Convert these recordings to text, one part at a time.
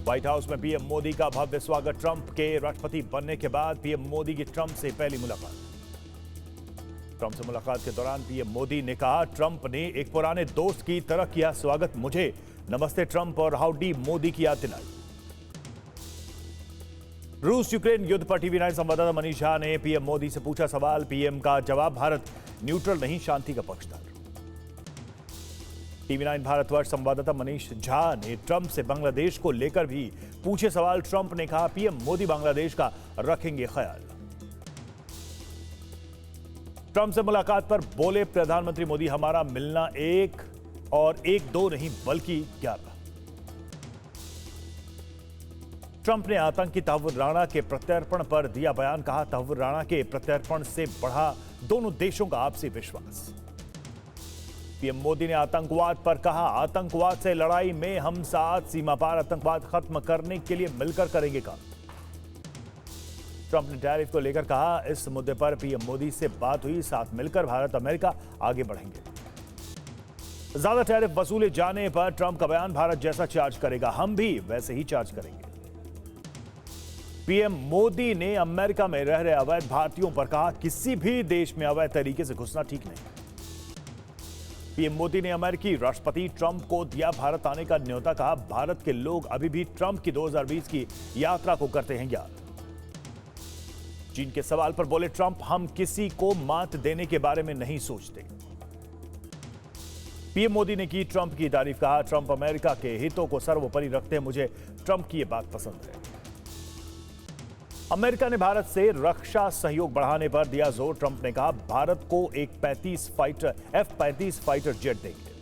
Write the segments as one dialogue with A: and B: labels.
A: White house में PM Modi का भव्य स्वागत। ट्रंप के राष्ट्रपति बनने के बाद पीएम मोदी की ट्रंप से पहली मुलाकात। ट्रंप से मुलाकात के दौरान पीएम मोदी ने कहा, ट्रंप ने एक पुराने दोस्त की तरह किया स्वागत। मुझे नमस्ते ट्रंप और हाउडी मोदी की याद दिलाई। रूस यूक्रेन युद्ध पर टीवी9 संवाददाता मनीष झा ने पीएम मोदी से पूछा सवाल। पीएम का जवाब, भारत न्यूट्रल नहीं, शांति का पक्षधर। टीवी9 भारतवर्ष संवाददाता मनीष झा ने ट्रंप से बांग्लादेश को लेकर भी पूछे सवाल। ट्रंप ने कहा, पीएम मोदी बांग्लादेश का रखेंगे ख्याल। ट्रंप से मुलाकात पर बोले प्रधानमंत्री मोदी, हमारा मिलना एक और एक दो नहीं बल्कि 11। ट्रंप ने आतंकी तहव्वुर राणा के प्रत्यर्पण पर दिया बयान। कहा, तहव्वुर राणा के प्रत्यर्पण से बढ़ा दोनों देशों का आपसी विश्वास। पीएम मोदी ने आतंकवाद पर कहा, आतंकवाद से लड़ाई में हम साथ, सीमा पार आतंकवाद खत्म करने के लिए मिलकर करेंगे काम। ट्रंप ने टैरिफ को लेकर कहा, इस मुद्दे पर पीएम मोदी से बात हुई, साथ मिलकर भारत अमेरिका आगे बढ़ेंगे। ज्यादा टैरिफ वसूले जाने पर ट्रंप का बयान, भारत जैसा चार्ज करेगा हम भी वैसे ही चार्ज करेंगे। पीएम मोदी ने अमेरिका में रह रहे अवैध भारतीयों पर कहा, किसी भी देश में अवैध तरीके से घुसना ठीक नहीं। पीएम मोदी ने अमेरिकी राष्ट्रपति ट्रंप को दिया भारत आने का न्योता। कहा, भारत के लोग अभी भी ट्रंप की 2020 की यात्रा को करते हैं याद। चीन के सवाल पर बोले ट्रंप, हम किसी को मात देने के बारे में नहीं सोचते। पीएम मोदी ने की ट्रंप की तारीफ। कहा, ट्रंप अमेरिका के हितों को सर्वोपरि रखते हैं, मुझे ट्रंप की यह बात पसंद है। अमेरिका ने भारत से रक्षा सहयोग बढ़ाने पर दिया जोर। ट्रंप ने कहा, भारत को एक F-35 फाइटर जेट देंगे।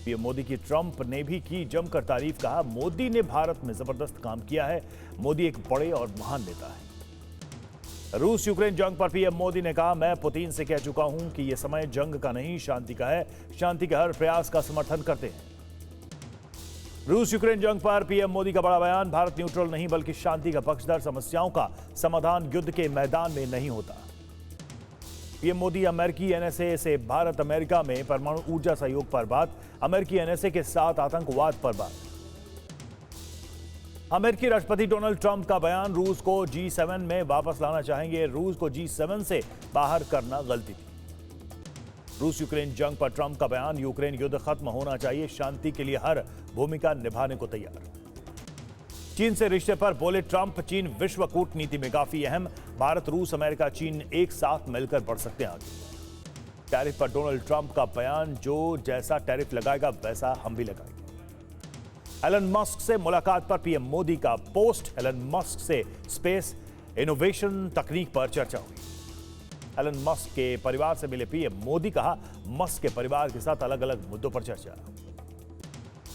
A: पीएम मोदी की ट्रंप ने भी की जमकर तारीफ। कहा, मोदी ने भारत में जबरदस्त काम किया है, मोदी एक बड़े और महान नेता है। रूस यूक्रेन जंग पर पीएम मोदी ने कहा, मैं पुतिन से कह चुका हूं कि यह समय जंग का नहीं शांति का है, शांति के हर प्रयास का समर्थन करते हैं। रूस यूक्रेन जंग पर पीएम मोदी का बड़ा बयान। भारत न्यूट्रल नहीं बल्कि शांति का पक्षधर, समस्याओं का समाधान युद्ध के मैदान में नहीं होता। पीएम मोदी अमेरिकी एनएसए से भारत अमेरिका में परमाणु ऊर्जा सहयोग पर बात। अमेरिकी एनएसए के साथ आतंकवाद पर बात। अमेरिकी राष्ट्रपति डोनाल्ड ट्रंप का बयान, रूस को G7 में वापस लाना चाहेंगे। रूस को G7 से बाहर करना गलती थी। रूस यूक्रेन जंग पर ट्रंप का बयान, यूक्रेन युद्ध खत्म होना चाहिए, शांति के लिए हर भूमिका निभाने को तैयार। चीन से रिश्ते पर बोले ट्रंप, चीन विश्व कूटनीति में काफी अहम, भारत रूस अमेरिका चीन एक साथ मिलकर बढ़ सकते हैं आगे। टैरिफ पर डोनाल्ड ट्रंप का बयान, जो जैसा टैरिफ लगाएगा वैसा हम भी लगाएंगे। एलन मस्क से मुलाकात पर पीएम मोदी का पोस्ट। एलन मस्क से स्पेस इनोवेशन तकनीक पर चर्चा हुई। एलन मस्क के परिवार से मिले पीएम मोदी। कहा, मस्क के परिवार के साथ अलग अलग मुद्दों पर चर्चा।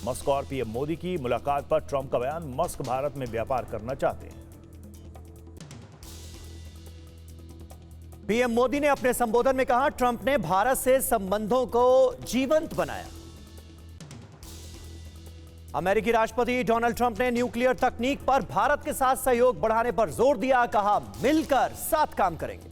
A: मस्क और पीएम मोदी की मुलाकात पर ट्रंप का बयान, मस्क भारत में व्यापार करना चाहते हैं।
B: पीएम मोदी ने अपने संबोधन में कहा, ट्रंप ने भारत से संबंधों को जीवंत बनाया। अमेरिकी राष्ट्रपति डोनाल्ड ट्रंप ने न्यूक्लियर तकनीक पर भारत के साथ सहयोग बढ़ाने पर जोर दिया। कहा, मिलकर साथ काम करेंगे।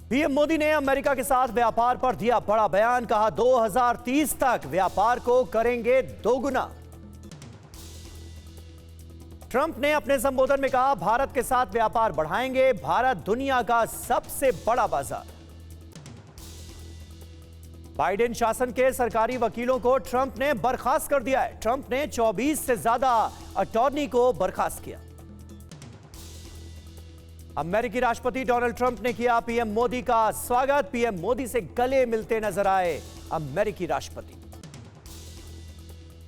B: पीएम मोदी ने अमेरिका के साथ व्यापार पर दिया बड़ा बयान। कहा, 2030 तक व्यापार को करेंगे दोगुना। ट्रंप ने अपने संबोधन में कहा, भारत के साथ व्यापार बढ़ाएंगे, भारत दुनिया का सबसे बड़ा बाजार। बाइडेन शासन के सरकारी वकीलों को ट्रंप ने बर्खास्त कर दिया है। ट्रंप ने 24 से ज्यादा अटॉर्नी को बर्खास्त किया। अमेरिकी राष्ट्रपति डोनाल्ड ट्रंप ने किया पीएम मोदी का स्वागत। पीएम मोदी से गले मिलते नजर आए अमेरिकी राष्ट्रपति।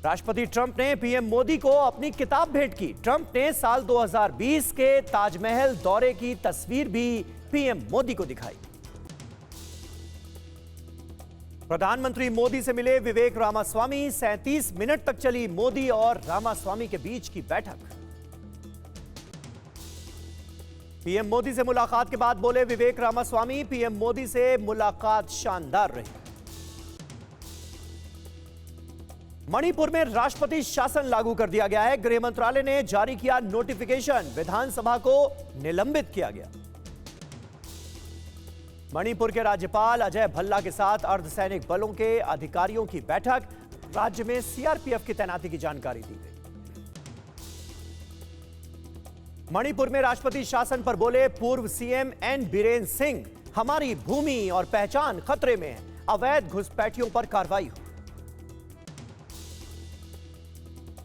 B: राष्ट्रपति ट्रंप ने पीएम मोदी को अपनी किताब भेंट की। ट्रंप ने साल 2020 के ताजमहल दौरे की तस्वीर भी पीएम मोदी को दिखाई। प्रधानमंत्री मोदी से मिले विवेक रामास्वामी। 37 मिनट तक चली मोदी और रामास्वामी के बीच की बैठक। पीएम मोदी से मुलाकात के बाद बोले विवेक रामास्वामी, पीएम मोदी से मुलाकात शानदार रही। मणिपुर में राष्ट्रपति शासन लागू कर दिया गया है। गृह मंत्रालय ने जारी किया नोटिफिकेशन। विधानसभा को निलंबित किया गया। मणिपुर के राज्यपाल अजय भल्ला के साथ अर्धसैनिक बलों के अधिकारियों की बैठक। राज्य में सीआरपीएफ की तैनाती की जानकारी दी गई। मणिपुर में राष्ट्रपति शासन पर बोले पूर्व सीएम एन बीरेन सिंह, हमारी भूमि और पहचान खतरे में है, अवैध घुसपैठियों पर कार्रवाई हो।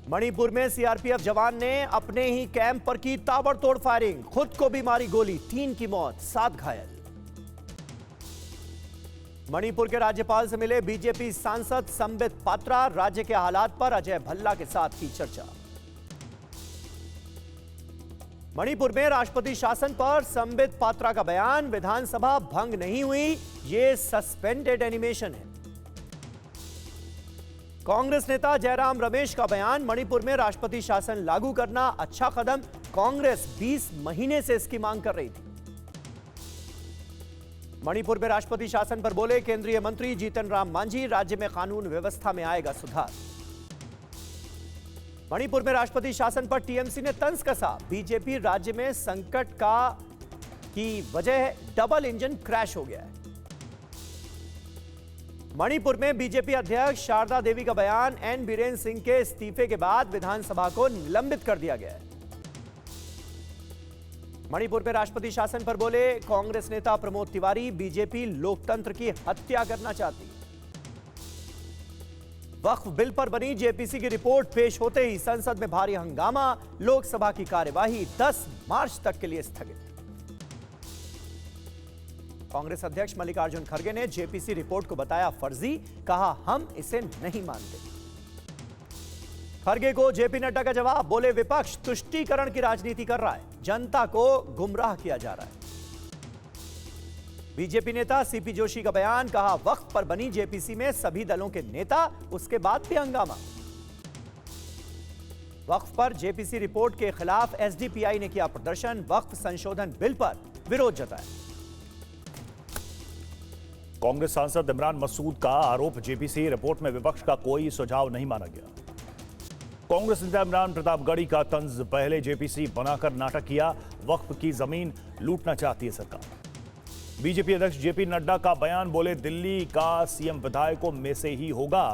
B: मणिपुर में सीआरपीएफ जवान ने अपने ही कैंप पर की ताबड़तोड़ फायरिंग, खुद को भी मारी गोली, 3 की मौत, 7 घायल। मणिपुर के राज्यपाल से मिले बीजेपी सांसद संबित पात्रा, राज्य के हालात पर अजय भल्ला के साथ की चर्चा। मणिपुर में राष्ट्रपति शासन पर संबित पात्रा का बयान, विधानसभा भंग नहीं हुई, यह सस्पेंडेड एनिमेशन है। कांग्रेस नेता जयराम रमेश का बयान, मणिपुर में राष्ट्रपति शासन लागू करना अच्छा कदम, कांग्रेस 20 महीने से इसकी मांग कर रही थी। मणिपुर में राष्ट्रपति शासन पर बोले केंद्रीय मंत्री जीतन राम मांझी, राज्य में कानून व्यवस्था में आएगा सुधार। मणिपुर में राष्ट्रपति शासन पर टीएमसी ने तंज कसा, बीजेपी राज्य में संकट की वजह डबल इंजन क्रैश हो गया है। मणिपुर में बीजेपी अध्यक्ष शारदा देवी का बयान, एन बीरेन सिंह के इस्तीफे के बाद विधानसभा को निलंबित कर दिया गया है। मणिपुर में राष्ट्रपति शासन पर बोले कांग्रेस नेता प्रमोद तिवारी, बीजेपी लोकतंत्र की हत्या करना चाहती है। वक्फ बिल पर बनी जेपीसी की रिपोर्ट पेश होते ही संसद में भारी हंगामा, लोकसभा की कार्यवाही 10 मार्च तक के लिए स्थगित। कांग्रेस अध्यक्ष मल्लिकार्जुन खड़गे ने जेपीसी रिपोर्ट को बताया फर्जी, कहा हम इसे नहीं मानते। खड़गे को जेपी नड्डा का जवाब, बोले विपक्ष तुष्टीकरण की राजनीति कर रहा है, जनता को गुमराह किया जा रहा है। बीजेपी नेता सीपी जोशी का बयान, कहा वक्फ पर बनी जेपीसी में सभी दलों के नेता, उसके बाद भी हंगामा। वक्फ पर जेपीसी रिपोर्ट के खिलाफ एसडीपीआई ने किया प्रदर्शन, वक्फ संशोधन बिल पर विरोध जताया।
A: कांग्रेस सांसद इमरान मसूद का आरोप, जेपीसी रिपोर्ट में विपक्ष का कोई सुझाव नहीं माना गया। कांग्रेस नेता इमरान प्रतापगढ़ी का तंज, पहले जेपीसी बनाकर नाटक किया, वक्फ की जमीन लूटना चाहती है सरकार। बीजेपी अध्यक्ष जेपी नड्डा का बयान, बोले दिल्ली का सीएम विधायकों में से ही होगा,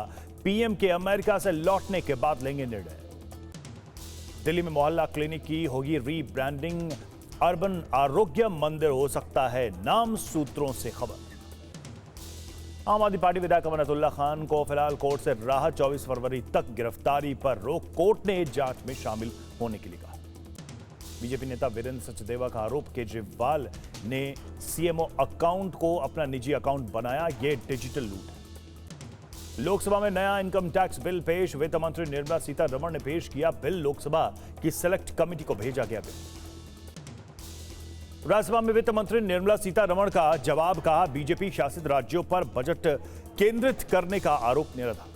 A: पीएम के अमेरिका से लौटने के बाद लेंगे निर्णय। दिल्ली में मोहल्ला क्लिनिक की होगी रीब्रांडिंग, अर्बन आरोग्य मंदिर हो सकता है नाम, सूत्रों से खबर। आम आदमी पार्टी विधायक अमनतुल्लाह खान को फिलहाल कोर्ट से राहत, 24 फरवरी तक गिरफ्तारी पर रोक, कोर्ट ने जांच में शामिल होने के लिए कहा। बीजेपी नेता वीरेंद्र सचदेवा का आरोप, केजरीवाल ने सीएमओ अकाउंट को अपना निजी अकाउंट बनाया, यह डिजिटल लूट है। लोकसभा में नया इनकम टैक्स बिल पेश, वित्त मंत्री निर्मला सीतारमण ने पेश किया बिल, लोकसभा की सेलेक्ट कमेटी को भेजा गया बिल। राज्यसभा में वित्त मंत्री निर्मला सीतारमण का जवाब, कहा बीजेपी शासित राज्यों पर बजट केंद्रित करने का आरोप निराधार।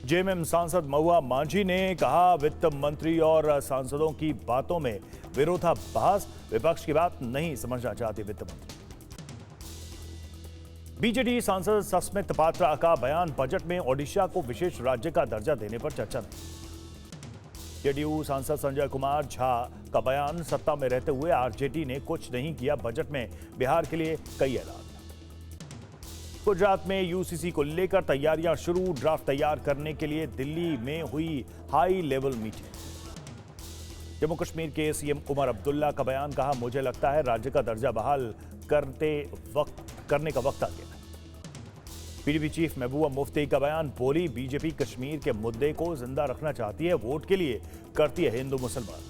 A: जेएमएम सांसद महुआ मांझी ने कहा वित्त मंत्री और सांसदों की बातों में विरोधाभास, विपक्ष की बात नहीं समझना चाहते वित्त मंत्री। बीजेडी सांसद सस्मित पात्रा का बयान, बजट में ओडिशा को विशेष राज्य का दर्जा देने पर चर्चा नहीं। जेडीयू सांसद संजय कुमार झा का बयान, सत्ता में रहते हुए आरजेडी ने कुछ नहीं किया, बजट में बिहार के लिए कई ऐलान। गुजरात में यूसीसी को लेकर तैयारियां शुरू, ड्राफ्ट तैयार करने के लिए दिल्ली में हुई high level meeting. Jammu Kashmir के सीएम उमर अब्दुल्ला का बयान, कहा मुझे लगता है राज्य का दर्जा बहाल करने का वक्त आ गया। पीडीपी चीफ महबूबा मुफ्ती का बयान, बोली बीजेपी कश्मीर के मुद्दे को जिंदा रखना चाहती है, वोट के लिए करती है हिंदू मुसलमान।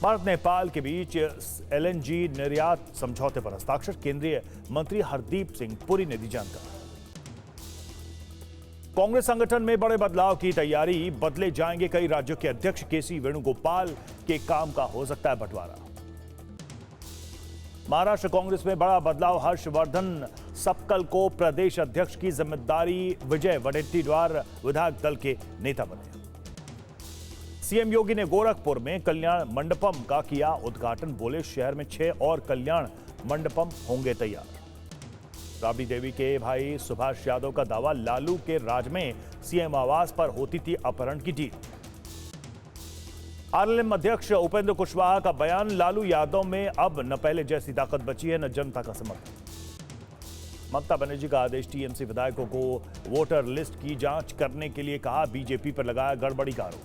A: भारत नेपाल के बीच एलएनजी निर्यात समझौते पर हस्ताक्षर, केंद्रीय मंत्री हरदीप सिंह पुरी ने दी जानकारी। कांग्रेस संगठन में बड़े बदलाव की तैयारी, बदले जाएंगे कई राज्यों के अध्यक्ष, केसी वेणुगोपाल के काम का हो सकता है बंटवारा। महाराष्ट्र कांग्रेस में बड़ा बदलाव, हर्षवर्धन सपकल को प्रदेश अध्यक्ष की जिम्मेदारी, विजय वडेट्टीवार विधायक दल के नेता बने। सीएम योगी ने गोरखपुर में कल्याण मंडपम का किया उद्घाटन, बोले शहर में 6 और कल्याण मंडपम होंगे तैयार। राबड़ी देवी के भाई सुभाष यादव का दावा, लालू के राज में सीएम आवास पर होती थी अपहरण की डील। आरएलएम अध्यक्ष उपेंद्र कुशवाहा का बयान, लालू यादव में अब न पहले जैसी ताकत बची है न जनता का समर्थन। ममता बनर्जी का आदेश, टीएमसी विधायकों को वोटर लिस्ट की जांच करने के लिए कहा, बीजेपी पर लगाया गड़बड़ी का आरोप।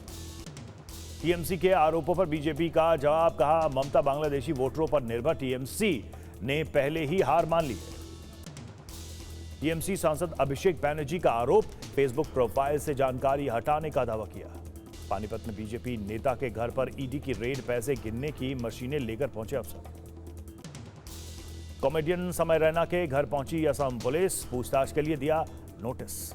A: टीएमसी के आरोपों पर बीजेपी का जवाब, कहा ममता बांग्लादेशी वोटरों पर निर्भर, टीएमसी ने पहले ही हार मान ली है। टीएमसी सांसद अभिषेक बैनर्जी का आरोप, फेसबुक प्रोफाइल से जानकारी हटाने का दावा किया। पानीपत में बीजेपी नेता के घर पर ईडी की रेड, पैसे गिनने की मशीनें लेकर पहुंचे अफसर। कॉमेडियन समय रैना के घर पहुंची असम पुलिस, पूछताछ के लिए दिया नोटिस।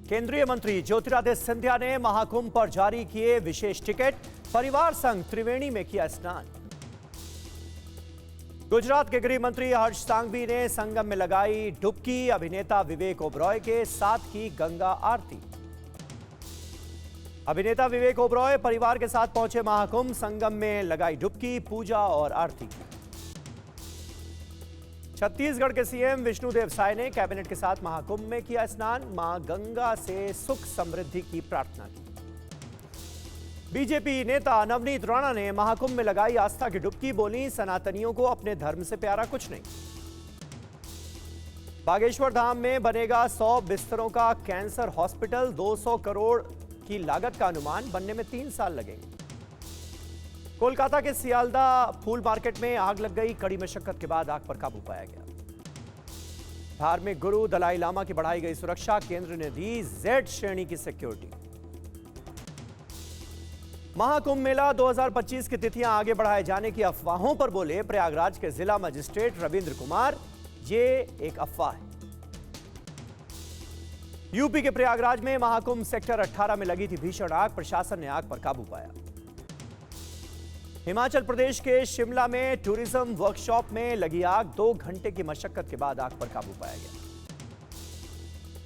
B: केंद्रीय मंत्री ज्योतिरादित्य सिंधिया ने महाकुंभ पर जारी किए विशेष टिकट, परिवार संग त्रिवेणी में किया स्नान। गुजरात के गृह मंत्री हर्ष सांघवी ने संगम में लगाई डुबकी, अभिनेता विवेक ओबरॉय के साथ की गंगा आरती। अभिनेता विवेक ओबरॉय परिवार के साथ पहुंचे महाकुंभ, संगम में लगाई डुबकी, पूजा और आरती की। छत्तीसगढ़ के सीएम विष्णुदेव साय ने कैबिनेट के साथ महाकुंभ में किया स्नान, मां गंगा से सुख समृद्धि की प्रार्थना की। बीजेपी नेता नवनीत राणा ने महाकुंभ में लगाई आस्था की डुबकी, बोली सनातनियों को अपने धर्म से प्यारा कुछ नहीं। बागेश्वर धाम में बनेगा 100 बिस्तरों का कैंसर हॉस्पिटल, 200 करोड़ की लागत का अनुमान, बनने में 3 साल लगेंगे। कोलकाता के सियालदा फूल मार्केट में आग लग गई, कड़ी मशक्कत के बाद आग पर काबू पाया गया। धार्मिक गुरु दलाई लामा की बढ़ाई गई सुरक्षा, केंद्र ने दी जेड श्रेणी की सिक्योरिटी। महाकुंभ मेला 2025 की तिथियां आगे बढ़ाए जाने की अफवाहों पर बोले प्रयागराज के जिला मजिस्ट्रेट रविंद्र कुमार, ये एक अफवाह है। यूपी के प्रयागराज में महाकुंभ सेक्टर 18 में लगी थी भीषण आग, प्रशासन ने आग पर काबू पाया। हिमाचल प्रदेश के शिमला में टूरिज्म वर्कशॉप में लगी आग, 2 घंटे की मशक्कत के बाद आग पर काबू पाया गया।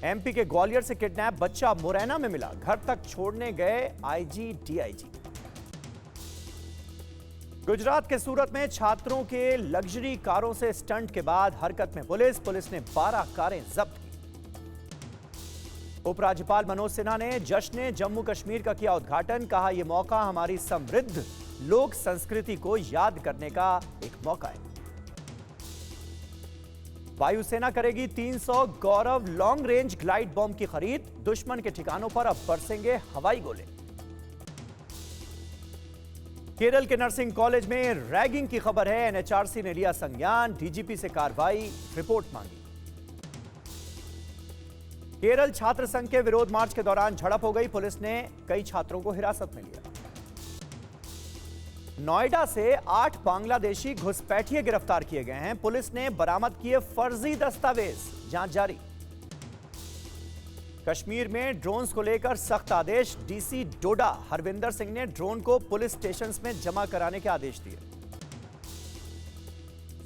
B: एमपी के ग्वालियर से किडनैप बच्चा मुरैना में मिला, घर तक छोड़ने गए आईजी डीआईजी। गुजरात के सूरत में छात्रों के लग्जरी कारों से स्टंट के बाद हरकत में पुलिस ने 12 कारें जब्त की। उपराज्यपाल मनोज सिन्हा ने जश्न जम्मू कश्मीर का किया उद्घाटन, कहा यह मौका हमारी समृद्ध लोक संस्कृति को याद करने का एक मौका है। वायुसेना करेगी 300 गौरव लॉन्ग रेंज ग्लाइड बॉम्ब की खरीद, दुश्मन के ठिकानों पर अब बरसेंगे हवाई गोले। केरल के नर्सिंग कॉलेज में रैगिंग की खबर है, एनएचआरसी ने लिया संज्ञान, डीजीपी से कार्रवाई, रिपोर्ट मांगी। केरल छात्र संघ के विरोध मार्च के दौरान झड़प हो गई, पुलिस ने कई छात्रों को हिरासत में लिया। नोएडा से 8 बांग्लादेशी घुसपैठिए गिरफ्तार किए गए हैं, पुलिस ने बरामद किए फर्जी दस्तावेज, जांच जारी। कश्मीर में ड्रोन्स को लेकर सख्त आदेश, डीसी डोडा हरविंदर सिंह ने ड्रोन को पुलिस स्टेशन में जमा कराने के आदेश दिए।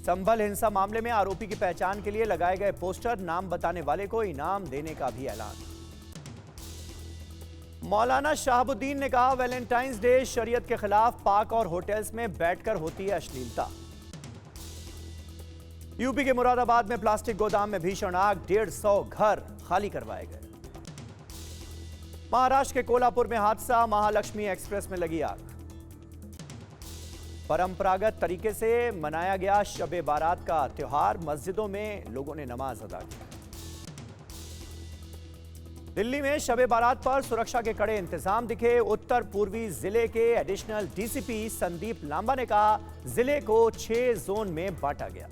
B: संभल हिंसा मामले में आरोपी की पहचान के लिए लगाए गए पोस्टर, नाम बताने वाले को इनाम देने का भी ऐलान। मौलाना शहाबुद्दीन ने कहा वैलेंटाइंस डे शरीयत के खिलाफ, पार्क और होटल्स में बैठकर होती है अश्लीलता। यूपी के मुरादाबाद में प्लास्टिक गोदाम में भीषण आग, 150 घर खाली करवाए गए। महाराष्ट्र के कोल्हापुर में हादसा, महालक्ष्मी एक्सप्रेस में लगी आग। परंपरागत तरीके से मनाया गया शबे बारात का त्योहार, मस्जिदों में लोगों ने नमाज अदा की। दिल्ली में शबे बारात पर सुरक्षा के कड़े इंतजाम दिखे, उत्तर पूर्वी जिले के एडिशनल डीसीपी संदीप लांबा ने कहा जिले को 6 जोन में बांटा गया।